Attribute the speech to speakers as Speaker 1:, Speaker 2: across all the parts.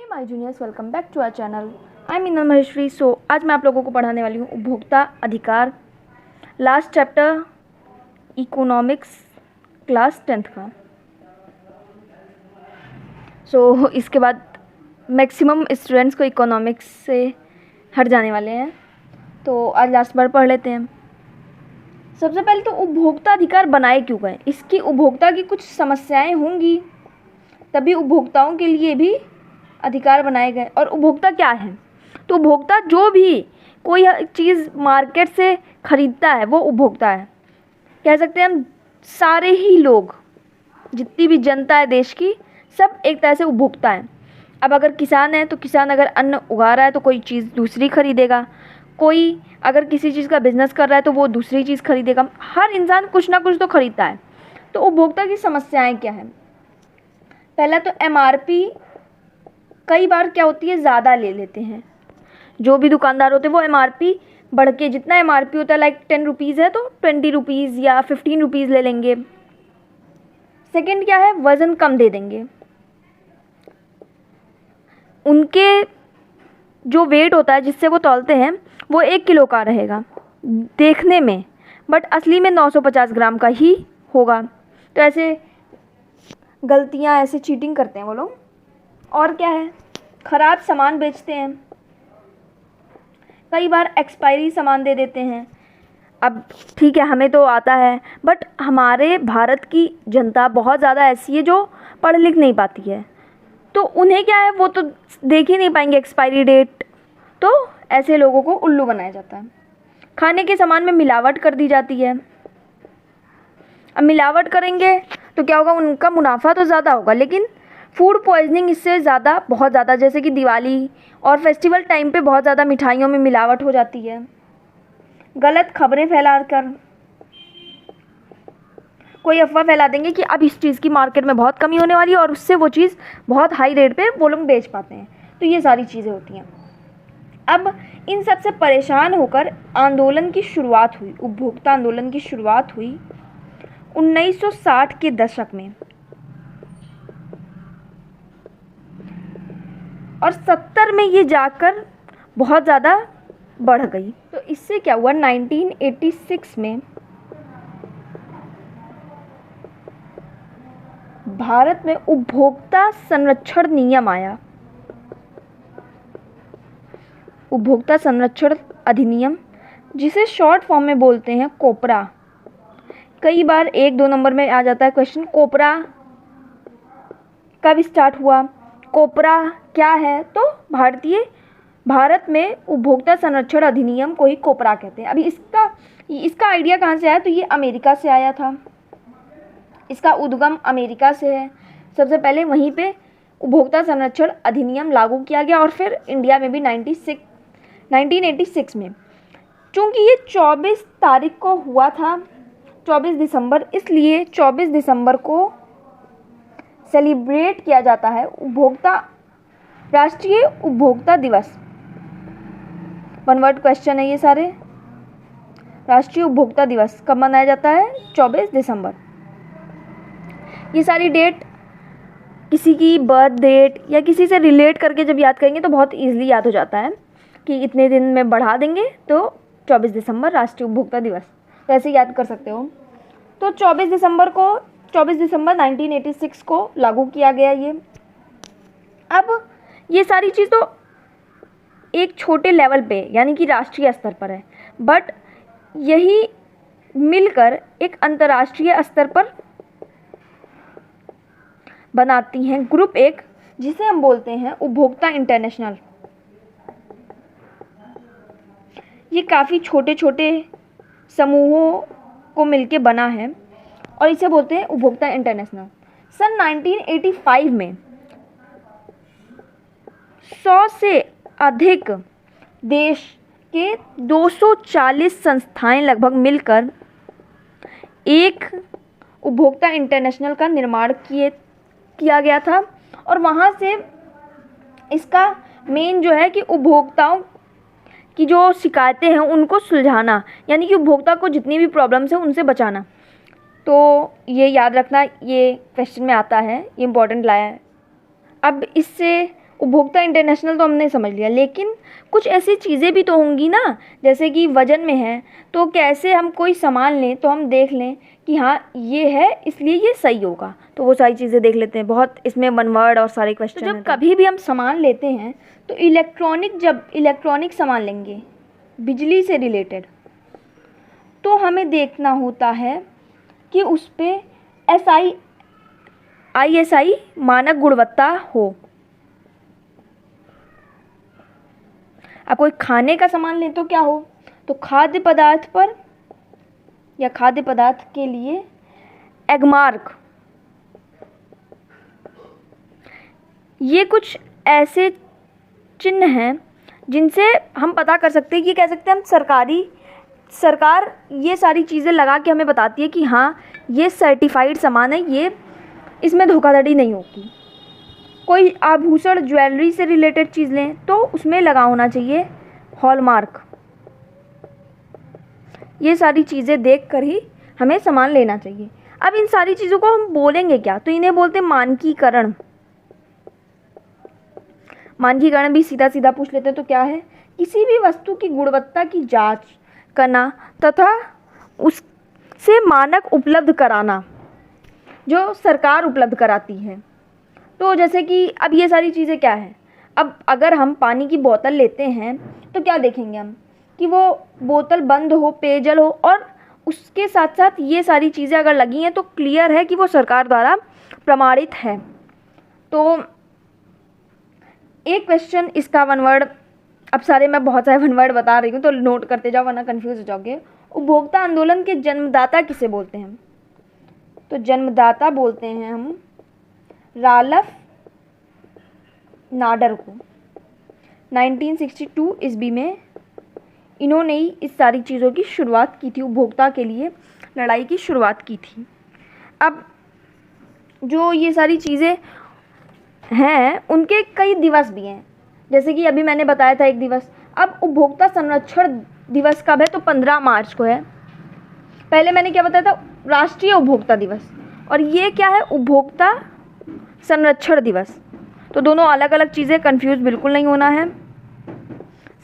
Speaker 1: My juniors, welcome back to our channel. I am Meenal Maheshwari. आज मैं आप लोगों को पढ़ाने वाली हूँ उपभोक्ता अधिकार, last chapter, economics, class 10th का। इसके बाद मैक्सिमम स्टूडेंट्स को इकोनॉमिक्स से हट जाने वाले हैं, तो आज लास्ट बार पढ़ लेते हैं। सबसे पहले तो उपभोक्ता अधिकार बनाए क्यों गए? इसकी उपभोक्ता की कुछ समस्याएं होंगी, तभी उपभोक्ताओं के लिए भी अधिकार बनाए गए। और उपभोक्ता क्या है? तो उपभोक्ता जो भी कोई चीज़ मार्केट से ख़रीदता है वो उपभोक्ता है। कह सकते हैं हम सारे ही लोग, जितनी भी जनता है देश की, सब एक तरह से उपभोक्ता है। अब अगर किसान है तो किसान अगर अन्न उगा रहा है तो कोई चीज़ दूसरी खरीदेगा, कोई अगर किसी चीज़ का बिजनेस कर रहा है तो वो दूसरी चीज़ खरीदेगा। हर इंसान कुछ ना कुछ तो खरीदता है। तो उपभोक्ता की समस्याएं क्या हैं? पहला तो एमआरपी कई बार क्या होती है, ज़्यादा ले लेते हैं। जो भी दुकानदार होते हैं वो एमआरपी बढ़ के, जितना एमआरपी होता है लाइक 10 रुपीज़ है तो 20 रुपीज़ या 15 रुपीज़ ले लेंगे। सेकंड क्या है, वज़न कम दे देंगे। उनके जो वेट होता है जिससे वो तौलते हैं वो 1 किलो का रहेगा देखने में, बट असली में 950 ग्राम का ही होगा। तो ऐसे गलतियाँ, ऐसे चीटिंग करते हैं वो लोग। और क्या है, ख़राब सामान बेचते हैं, कई बार एक्सपायरी सामान दे देते हैं। अब ठीक है, हमें तो आता है, बट हमारे भारत की जनता बहुत ज़्यादा ऐसी है जो पढ़ लिख नहीं पाती है, तो उन्हें क्या है, वो तो देख ही नहीं पाएंगे एक्सपायरी डेट। तो ऐसे लोगों को उल्लू बनाया जाता है। खाने के सामान में मिलावट कर दी जाती है। अब मिलावट करेंगे तो क्या होगा, उनका मुनाफा तो ज़्यादा होगा, लेकिन फूड पॉइजनिंग इससे ज़्यादा, बहुत ज़्यादा, जैसे कि दिवाली और फेस्टिवल टाइम पे बहुत ज़्यादा मिठाइयों में मिलावट हो जाती है। गलत खबरें फैलाकर कोई अफवाह फैला देंगे कि अब इस चीज़ की मार्केट में बहुत कमी होने वाली है और उससे वो चीज़ बहुत हाई रेट पे वो लोग बेच पाते हैं। तो ये सारी चीज़ें होती हैं। अब इन सब से परेशान होकर आंदोलन की शुरुआत हुई, उपभोक्ता आंदोलन की शुरुआत हुई 1960 के दशक में, और 70 में ये जाकर बहुत ज़्यादा बढ़ गई। तो इससे क्या हुआ, 1986 में भारत में उपभोक्ता संरक्षण नियम आया, उपभोक्ता संरक्षण अधिनियम, जिसे शॉर्ट फॉर्म में बोलते हैं कोपरा। कई बार 1-2 नंबर में आ जाता है क्वेश्चन, कोपरा कब स्टार्ट हुआ, कोपरा क्या है? तो भारत में उपभोक्ता संरक्षण अधिनियम को ही कोपरा कहते हैं। अभी इसका आइडिया कहाँ से आया? तो ये अमेरिका से आया था। इसका उद्गम अमेरिका से है। सबसे पहले वहीं पे उपभोक्ता संरक्षण अधिनियम लागू किया गया, और फिर इंडिया में भी 1986 में। चूँकि ये 24 तारीख को हुआ था, 24 दिसंबर, इसलिए 24 दिसंबर को सेलिब्रेट किया जाता है राष्ट्रीय उपभोक्ता दिवस। वन वर्ड क्वेश्चन है ये सारे। राष्ट्रीय उपभोक्ता दिवस कब मनाया जाता है? 24 दिसंबर। ये सारी डेट किसी की बर्थ डेट या किसी से रिलेट करके जब याद करेंगे तो बहुत ईजिली याद हो जाता है कि इतने दिन में बढ़ा देंगे तो 24 दिसंबर राष्ट्रीय उपभोक्ता दिवस, तो ऐसे याद कर सकते हो। तो 24 दिसंबर 1986 को लागू किया गया ये। अब ये सारी चीज़ तो एक छोटे लेवल पे, यानी कि राष्ट्रीय स्तर पर है, बट यही मिलकर एक अंतर्राष्ट्रीय स्तर पर बनाती हैं ग्रुप एक, जिसे हम बोलते हैं उपभोक्ता इंटरनेशनल। ये काफ़ी छोटे छोटे समूहों को मिलके बना है और इसे बोलते हैं उपभोक्ता इंटरनेशनल। सन 1985 में 100 से अधिक देश के 240 संस्थाएं लगभग मिलकर एक उपभोक्ता इंटरनेशनल का निर्माण किया गया था। और वहाँ से इसका मेन जो है कि उपभोक्ताओं की जो शिकायतें हैं उनको सुलझाना, यानी कि उपभोक्ता को जितनी भी प्रॉब्लम्स हैं उनसे बचाना। तो ये याद रखना, ये क्वेश्चन में आता है, ये इम्पोर्टेंट लाया है। अब इससे उपभोक्ता इंटरनेशनल तो हमने समझ लिया, लेकिन कुछ ऐसी चीज़ें भी तो होंगी ना, जैसे कि वजन में है, तो कैसे हम कोई सामान लें तो हम देख लें कि हाँ ये है इसलिए ये सही होगा, तो वो सारी चीज़ें देख लेते हैं। बहुत इसमें वन वर्ड और सारे क्वेश्चन। तो जब कभी भी हम सामान लेते हैं तो जब इलेक्ट्रॉनिक सामान लेंगे बिजली से रिलेटेड, तो हमें देखना होता है कि उस पर ISI मानक गुणवत्ता हो। आप कोई खाने का सामान लें तो क्या हो, तो खाद्य पदार्थ पर या खाद्य पदार्थ के लिए एगमार्क। ये कुछ ऐसे चिन्ह हैं जिनसे हम पता कर सकते हैं, ये कह सकते हैं हम सरकार ये सारी चीज़ें लगा के हमें बताती है कि हाँ ये सर्टिफाइड सामान है, ये इसमें धोखाधड़ी नहीं होगी। कोई आभूषण ज्वेलरी से रिलेटेड चीज़ लें तो उसमें लगा होना चाहिए हॉलमार्क। ये सारी चीज़ें देख कर ही हमें सामान लेना चाहिए। अब इन सारी चीज़ों को हम बोलेंगे क्या, तो इन्हें बोलते हैं मानकीकरण। मानकीकरण भी सीधा सीधा पूछ लेते हैं तो क्या है, किसी भी वस्तु की गुणवत्ता की जांच करना तथा उससे मानक उपलब्ध कराना जो सरकार उपलब्ध कराती है। तो जैसे कि अब ये सारी चीज़ें क्या है, अब अगर हम पानी की बोतल लेते हैं तो क्या देखेंगे हम कि वो बोतल बंद हो, पेयजल हो, और उसके साथ साथ ये सारी चीज़ें अगर लगी हैं तो क्लियर है कि वो सरकार द्वारा प्रमाणित है। तो एक क्वेश्चन इसका वन वर्ड, अब सारे मैं बहुत सारे वन वर्ड बता रही हूँ तो नोट करते जाओ वरना कंफ्यूज हो जाओगे। उपभोक्ता आंदोलन के जन्मदाता किसे बोलते हैं, तो जन्मदाता बोलते हैं हम राल्फ नाडर को। 1962 ईस्वी में इन्होंने ही इस सारी चीज़ों की शुरुआत की थी, उपभोक्ता के लिए लड़ाई की शुरुआत की थी। अब जो ये सारी चीज़ें हैं उनके कई दिवस भी हैं, जैसे कि अभी मैंने बताया था एक दिवस। अब उपभोक्ता संरक्षण दिवस कब है, तो 15 मार्च को है। पहले मैंने क्या बताया था, राष्ट्रीय उपभोक्ता दिवस, और ये क्या है, उपभोक्ता संरक्षण दिवस। तो दोनों अलग अलग चीज़ें, कंफ्यूज बिल्कुल नहीं होना है।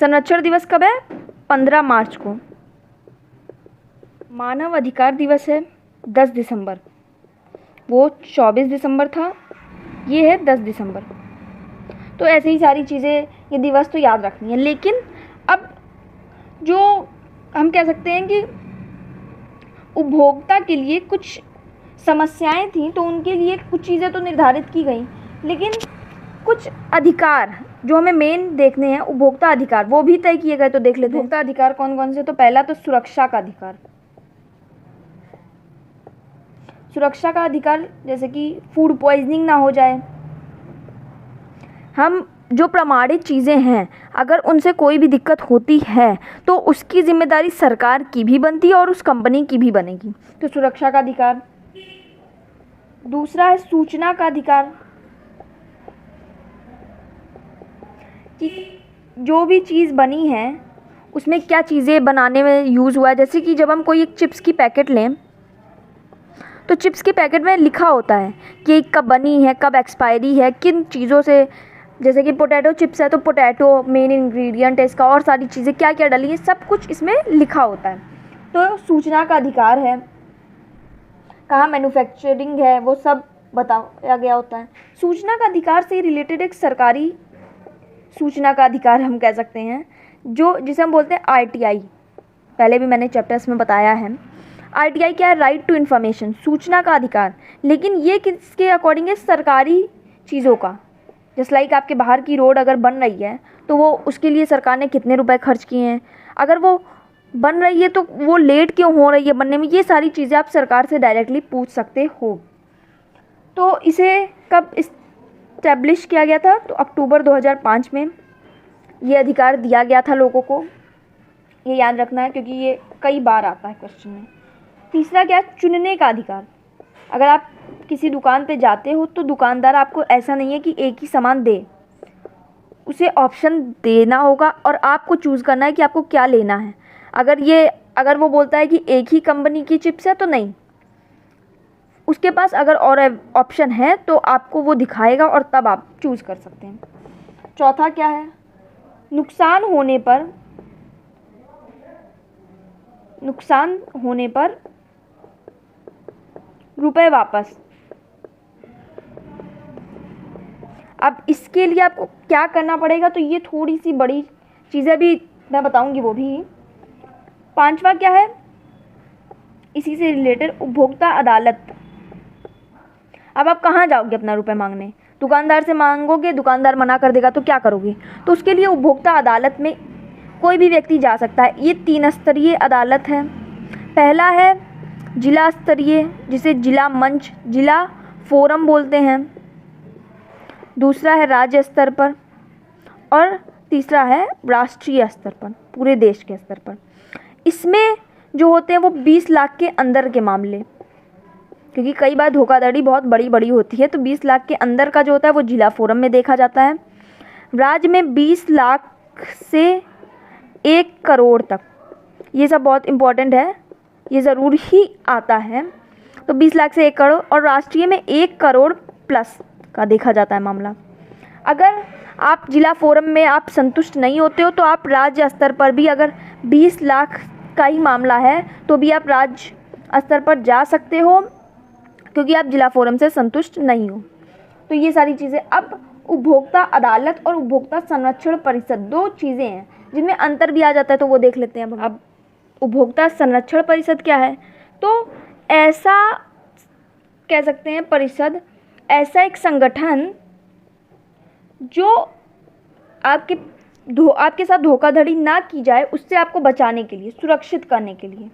Speaker 1: संरक्षण दिवस कब है, 15 मार्च को। मानव अधिकार दिवस है 10 दिसंबर, वो 24 दिसंबर था, ये है 10 दिसंबर। तो ऐसे ही सारी चीज़ें, ये दिवस तो याद रखनी है। लेकिन अब जो हम कह सकते हैं कि उपभोक्ता के लिए कुछ समस्याएं थी, तो उनके लिए कुछ चीज़ें तो निर्धारित की गई, लेकिन कुछ अधिकार जो हमें मेन देखने हैं, उपभोक्ता अधिकार, वो भी तय किए गए। तो देख लेते हैं उपभोक्ता अधिकार कौन कौन से। तो पहला तो सुरक्षा का अधिकार। सुरक्षा का अधिकार जैसे कि फूड पॉइजनिंग ना हो जाए, हम जो प्रमाणित चीज़ें हैं अगर उनसे कोई भी दिक्कत होती है तो उसकी जिम्मेदारी सरकार की भी बनती है और उस कंपनी की भी बनेगी। तो सुरक्षा का अधिकार। दूसरा है सूचना का अधिकार, कि जो भी चीज़ बनी है उसमें क्या चीज़ें बनाने में यूज़ हुआ है। जैसे कि जब हम कोई एक चिप्स की पैकेट लें तो चिप्स के पैकेट में लिखा होता है कि कब बनी है, कब एक्सपायरी है, किन चीज़ों से। जैसे कि पोटैटो चिप्स है तो पोटैटो मेन इंग्रेडिएंट है इसका, और सारी चीज़ें क्या क्या डली है सब कुछ इसमें लिखा होता है। तो सूचना का अधिकार है, कहाँ मैन्युफैक्चरिंग है वो सब बताया गया होता है। सूचना का अधिकार से रिलेटेड एक सरकारी सूचना का अधिकार हम कह सकते हैं, जो जिसे हम बोलते हैं RTI। पहले भी मैंने चैप्टर्स में बताया है। RTI क्या है, राइट टू इन्फॉर्मेशन, सूचना का अधिकार। लेकिन ये किसके अकॉर्डिंग है, सरकारी चीज़ों का। जस्ट लाइक आपके बाहर की रोड अगर बन रही है तो वो उसके लिए सरकार ने कितने रुपए खर्च किए हैं, अगर वो बन रही है तो वो लेट क्यों हो रही है बनने में, ये सारी चीज़ें आप सरकार से डायरेक्टली पूछ सकते हो। तो इसे कब इस्टेब्लिश किया गया था, तो अक्टूबर 2005 में ये अधिकार दिया गया था लोगों को। ये याद रखना है क्योंकि ये कई बार आता है क्वेश्चन में। तीसरा क्या है, चुनने का अधिकार। अगर आप किसी दुकान पे जाते हो तो दुकानदार आपको ऐसा नहीं है कि एक ही सामान दे, उसे ऑप्शन देना होगा और आपको चूज़ करना है कि आपको क्या लेना है। अगर वो बोलता है कि एक ही कंपनी की चिप्स है तो नहीं, उसके पास अगर और ऑप्शन है तो आपको वो दिखाएगा और तब आप चूज़ कर सकते हैं। चौथा क्या है, नुकसान होने पर रुपए वापस। अब इसके लिए आपको क्या करना पड़ेगा, तो ये थोड़ी सी बड़ी चीज़ें भी मैं बताऊंगी वो भी। पांचवा क्या है, इसी से रिलेटेड उपभोक्ता अदालत। अब आप कहाँ जाओगे अपना रुपए मांगने, दुकानदार से मांगोगे, दुकानदार मना कर देगा तो क्या करोगे, तो उसके लिए उपभोक्ता अदालत में कोई भी व्यक्ति जा सकता है। ये 3 स्तरीय अदालत है। पहला है जिला स्तरीय, जिसे जिला मंच, जिला फोरम बोलते हैं। दूसरा है राज्य स्तर पर, और तीसरा है राष्ट्रीय स्तर पर, पूरे देश के स्तर पर। इसमें जो होते हैं वो 20 लाख के अंदर के मामले, क्योंकि कई बार धोखाधड़ी बहुत बड़ी बड़ी होती है, तो 20 लाख के अंदर का जो होता है वो जिला फोरम में देखा जाता है। राज्य में 20 लाख से 1 करोड़ तक, ये सब बहुत इम्पोर्टेंट है, ये ज़रूर ही आता है। तो 20 लाख से 1 करोड़, और राष्ट्रीय में 1 करोड़ प्लस का देखा जाता है मामला। अगर आप जिला फोरम में आप संतुष्ट नहीं होते हो तो आप राज्य स्तर पर भी, अगर 20 लाख का ही मामला है तो भी आप राज्य स्तर पर जा सकते हो, क्योंकि आप जिला फोरम से संतुष्ट नहीं हो। तो ये सारी चीज़ें। अब उपभोक्ता अदालत और उपभोक्ता संरक्षण परिषद 2 चीज़ें हैं जिनमें अंतर भी आ जाता है, तो वो देख लेते हैं। अब उपभोक्ता संरक्षण परिषद क्या है, तो ऐसा कह सकते हैं परिषद, ऐसा एक संगठन जो आपके साथ धोखाधड़ी ना की जाए, उससे आपको बचाने के लिए, सुरक्षित करने के लिए।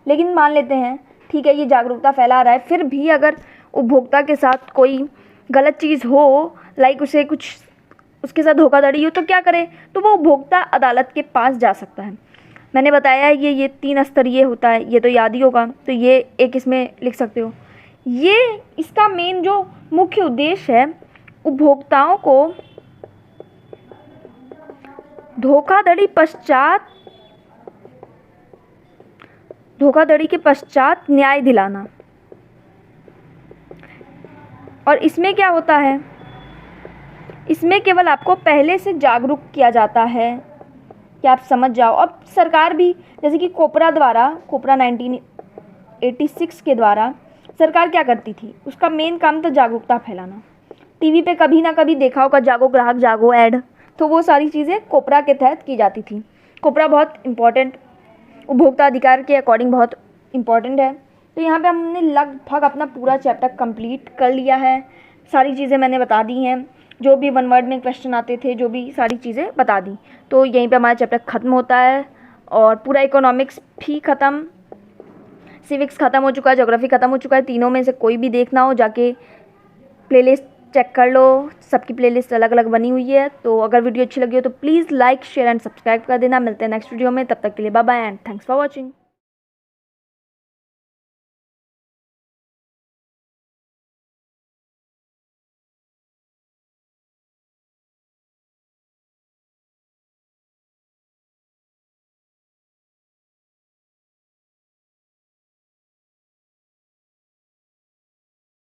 Speaker 1: लेकिन मान लेते हैं ठीक है ये जागरूकता फैला रहा है, फिर भी अगर उपभोक्ता के साथ कोई गलत चीज़ हो, लाइक उसे कुछ उसके साथ धोखाधड़ी हो, तो क्या करे, तो वो उपभोक्ता अदालत के पास जा सकता है। मैंने बताया है ये 3 स्तरीय होता है, ये तो याद ही होगा, तो ये एक इसमें लिख सकते हो। ये इसका मेन जो मुख्य उद्देश्य है, उपभोक्ताओं को धोखाधड़ी के पश्चात न्याय दिलाना। और इसमें क्या होता है, इसमें केवल आपको पहले से जागरूक किया जाता है कि आप समझ जाओ। अब सरकार भी, जैसे कि कोपरा 1986 के द्वारा सरकार क्या करती थी, उसका मेन काम था जागरूकता फैलाना। टीवी पे कभी ना कभी देखा होगा जागो ग्राहक जागो ऐड, तो वो सारी चीज़ें कोपरा के तहत की जाती थी। कोपरा बहुत इम्पॉर्टेंट, उपभोक्ता अधिकार के अकॉर्डिंग बहुत इम्पॉर्टेंट है। तो यहाँ पे हमने लगभग अपना पूरा चैप्टर कंप्लीट कर लिया है। सारी चीज़ें मैंने बता दी हैं, जो भी 1 वर्ड में क्वेश्चन आते थे, जो भी सारी चीज़ें बता दी। तो यहीं पे हमारा चैप्टर ख़त्म होता है, और पूरा इकोनॉमिक्स भी ख़त्म, सिविक्स ख़त्म हो चुका है, ज्योग्राफी ख़त्म हो चुका है। तीनों में से कोई भी देखना हो जाके प्लेलिस्ट चेक कर लो, सबकी प्लेलिस्ट अलग अलग बनी हुई है। तो अगर वीडियो अच्छी लगी हो तो please like share and subscribe कर देना। मिलते हैं नेक्स्ट वीडियो में, तब तक के लिए bye bye and thanks for watching.